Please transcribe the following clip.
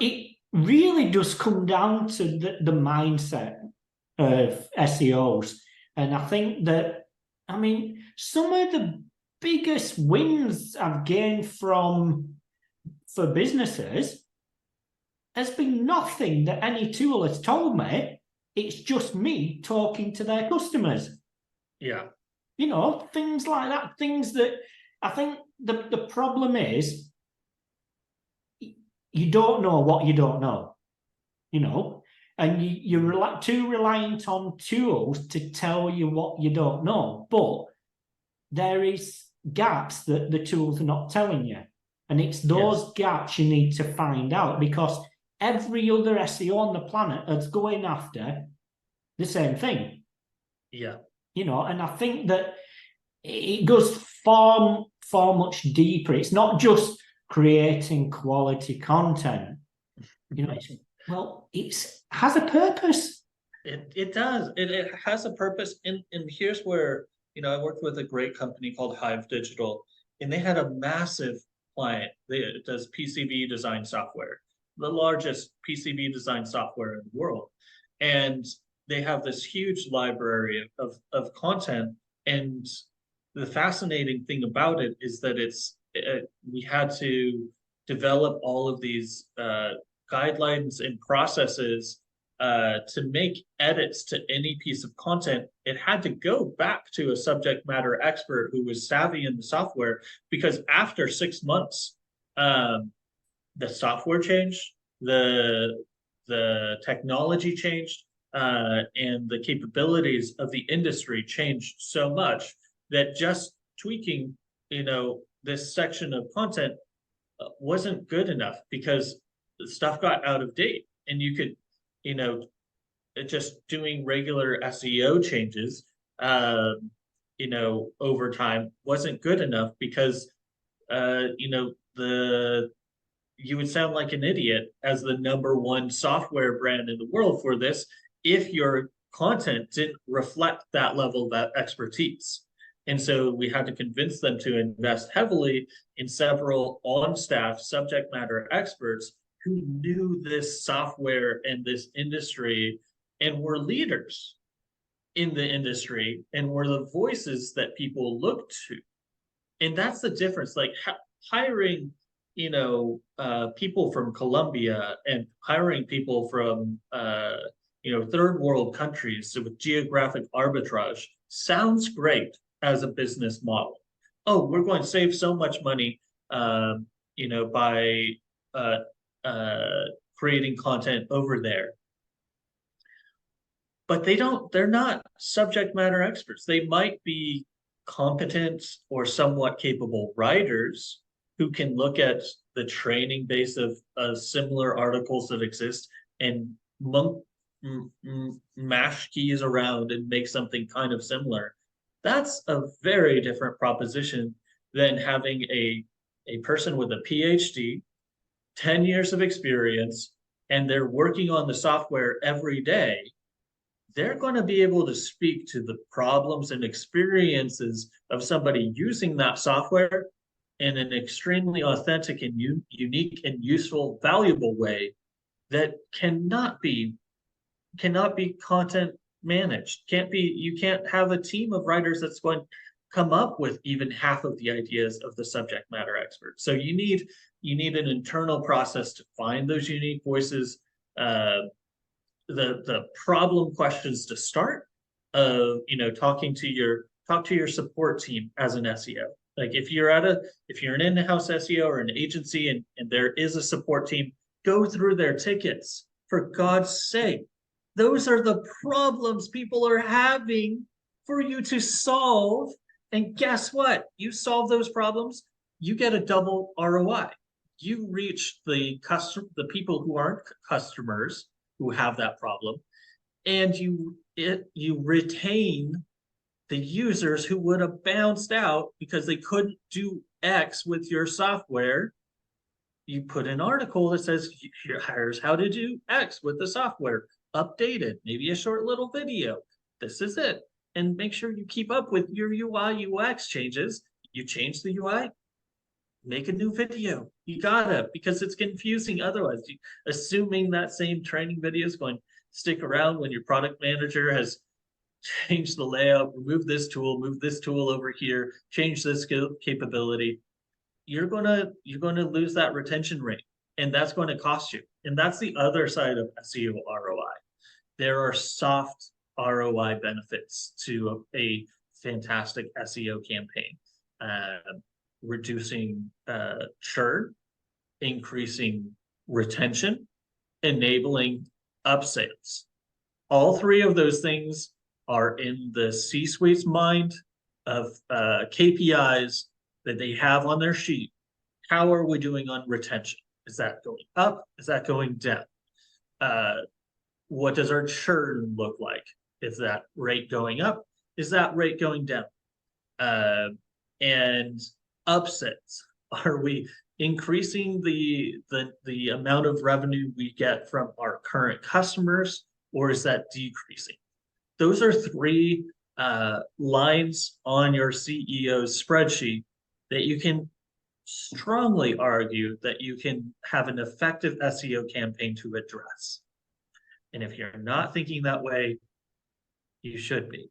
it really does come down to the mindset of SEOs. And I think that, I mean, some of the biggest wins I've gained for businesses has been nothing that any tool has told me. It's just me talking to their customers. Yeah. You know, things like that, things that I think the problem is you don't know what you don't know, you know, and you're too reliant on tools to tell you what you don't know. But there is gaps that the tools are not telling you. And it's those gaps you need to find out, because every other SEO on the planet is going after the same thing. Yeah. You know, and I think that it goes far much deeper. It's not just creating quality content. You know, it has a purpose. It does. It has a purpose. And here's where, I worked with a great company called Hive Digital, and they had a massive client. It does PCB design software, the largest PCB design software in the world. And they have this huge library of content. And the fascinating thing about it is that we had to develop all of these guidelines and processes to make edits to any piece of content. It had to go back to a subject matter expert who was savvy in the software, because after 6 months, the software changed, the technology changed, and the capabilities of the industry changed so much that just tweaking, this section of content wasn't good enough, because the stuff got out of date, and you could, just doing regular SEO changes, over time wasn't good enough, because, you would sound like an idiot as the #1 software brand in the world for this if your content didn't reflect that level of expertise. And so we had to convince them to invest heavily in several on-staff subject matter experts who knew this software and this industry and were leaders in the industry and were the voices that people looked to. And that's the difference. Like hiring, people from Colombia and hiring people from, third world countries with geographic arbitrage sounds great as a business model. Oh, we're going to save so much money, by creating content over there. But they're not subject matter experts. They might be competent or somewhat capable writers who can look at the training base of similar articles that exist and mash keys around and make something kind of similar. That's a very different proposition than having a person with a PhD, 10 years of experience, and they're working on the software every day. They're going to be able to speak to the problems and experiences of somebody using that software in an extremely authentic and unique and useful, valuable way that cannot be content managed. You can't have a team of writers that's going to come up with even half of the ideas of the subject matter expert. So you need an internal process to find those unique voices, the problem questions to start, talk to your support team as an SEO. Like if you're an in-house SEO or an agency and there is a support team, go through their tickets, for God's sake. Those are the problems people are having for you to solve. And guess what? You solve those problems, you get a double ROI. You reach the people who aren't customers who have that problem, and you retain the users who would have bounced out because they couldn't do X with your software. You put an article that says, here's how to do X with the software, updated, maybe a short little video. This is it. And make sure you keep up with your UI UX changes. You change the UI, make a new video. You gotta, because it's confusing otherwise. Assuming that same training video is going to stick around when your product manager has changed the layout, remove this tool, move this tool over here, change this capability, you're gonna lose that retention rate, and that's going to cost you. And that's the other side of SEO ROI. There are soft ROI benefits to a fantastic SEO campaign. Reducing churn, increasing retention, enabling upsales. All three of those things are in the C-suite's mind of KPIs that they have on their sheet. How are we doing on retention? Is that going up? Is that going down? What does our churn look like? Is that rate going up? Is that rate going down? And upsets. Are we increasing the amount of revenue we get from our current customers, or is that decreasing? Those are three lines on your CEO's spreadsheet that you can strongly argue that you can have an effective SEO campaign to address. And if you're not thinking that way, you should be.